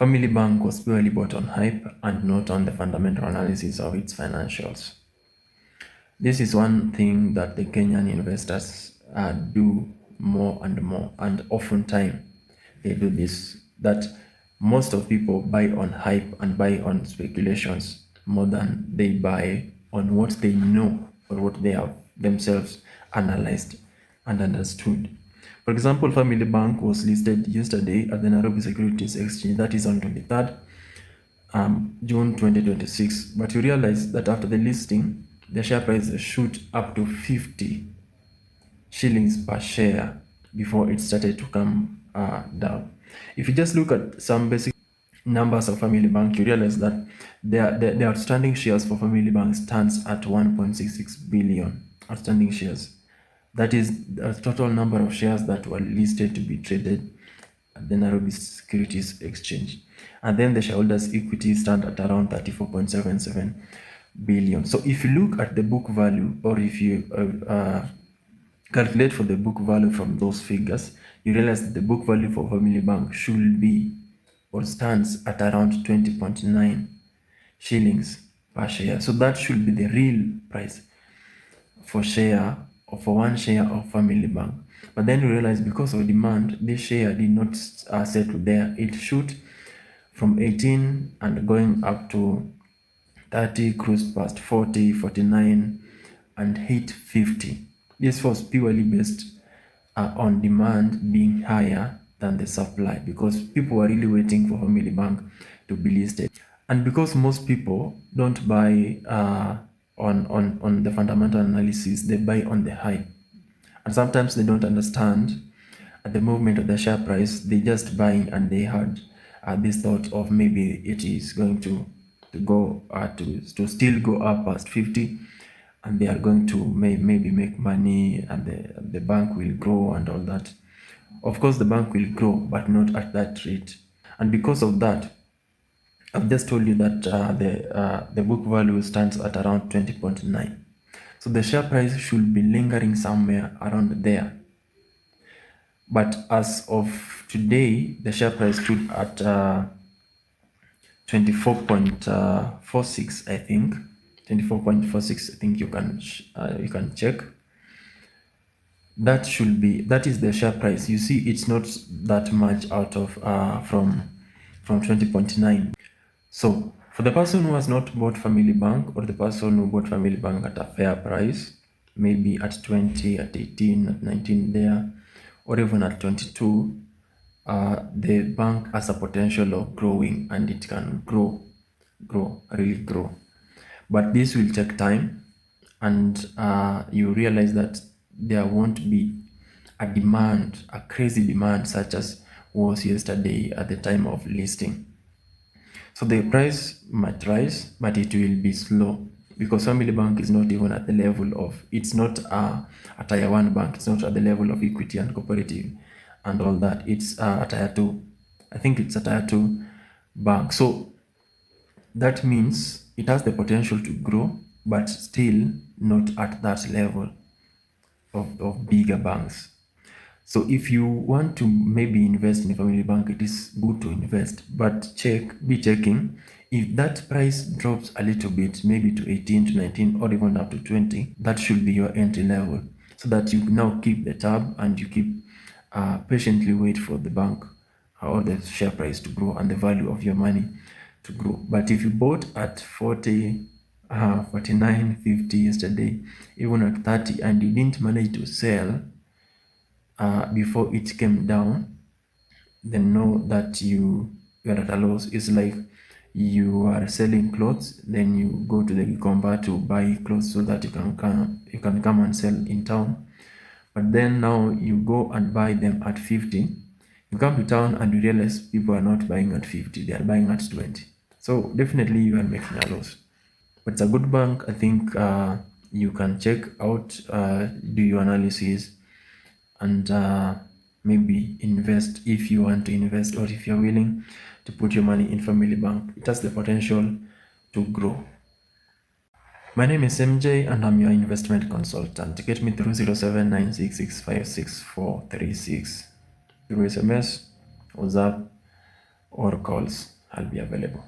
Family Bank was purely bought on hype and not on the fundamental analysis of its financials. This is one thing that the Kenyan investors do more and more, and oftentimes they do this, that most of people buy on hype and buy on speculations more than they buy on what they know or what they have themselves analyzed and understood. For example, Family Bank was listed yesterday at the Nairobi Securities Exchange, that is on 23rd June 2026. But you realize that after the listing, the share price shoot up to 50 shillings per share before it started to come down. If you just look at some basic numbers of Family Bank, you realize that the outstanding shares for Family Bank stands at 1.66 billion outstanding shares. That is the total number of shares that were listed to be traded at the Nairobi Securities Exchange. And then the shareholders' equity stand at around 34.77 billion. So if you look at the book value, or if you calculate for the book value from those figures, you realize that the book value for Family Bank should be or stands at around 20.9 shillings per share. So that should be the real price for share or for one share of Family Bank. But then you realize because of demand, this share did not settle there. It shoot from 18 and going up to 30, cruised past 40, 49, and hit 50. This was purely based on demand being higher than the supply, because people were really waiting for Family Bank to be listed. And because most people don't buy on the fundamental analysis, they buy on the hype. And sometimes they don't understand the movement of the share price. They just buying, and they had this thought of maybe it is going to go to still go up past 50, and they are going to maybe make money, and the bank will grow and all that. Of course, the bank will grow, but not at that rate. And because of that, I've just told you that the book value stands at around 20.9. So the share price should be lingering somewhere around there. But as of today, the share price stood at 24.46, I think. 24.46, I think you can check. That is the share price. You see, it's not that much out of from 20.9. So for the person who has not bought Family Bank, or the person who bought Family Bank at a fair price, maybe at 20, at 18, at 19 there, or even at 22, the bank has a potential of growing, and it can really grow. But this will take time, and you realize that there won't be a crazy demand such as was yesterday at the time of listing. So the price might rise, but it will be slow, because Family Bank is not even at the level of, it's not a tier 1 bank. It's not at the level of Equity and Cooperative and all that. It's a tier 2. I think it's a tier 2 bank. So that means it has the potential to grow, but still not at that level of bigger banks. So if you want to maybe invest in a Family Bank, it is good to invest, but be checking if that price drops a little bit, maybe to 18 to 19 or even up to 20. That should be your entry level, so that you now keep the tab and you keep patiently wait for the bank or the share price to grow and the value of your money to grow. But if you bought at 40, 49, 50 yesterday, even at 30, and you didn't manage to sell before it came down, then know that you are at a loss. It's like you are selling clothes, then you go to the Gikomba to buy clothes so that you can come and sell in town. But then now you go and buy them at 50. You come to town and you realize people are not buying at 50, they are buying at 20. So definitely you are making a loss. But it's a good bank. I think you can check out, do your analysis, and maybe invest if you want to invest, or if you're willing to put your money in Family Bank. It has the potential to grow. My name is MJ, and I'm your investment consultant. Get me through 0796656436 through SMS, WhatsApp, or calls, I'll be available.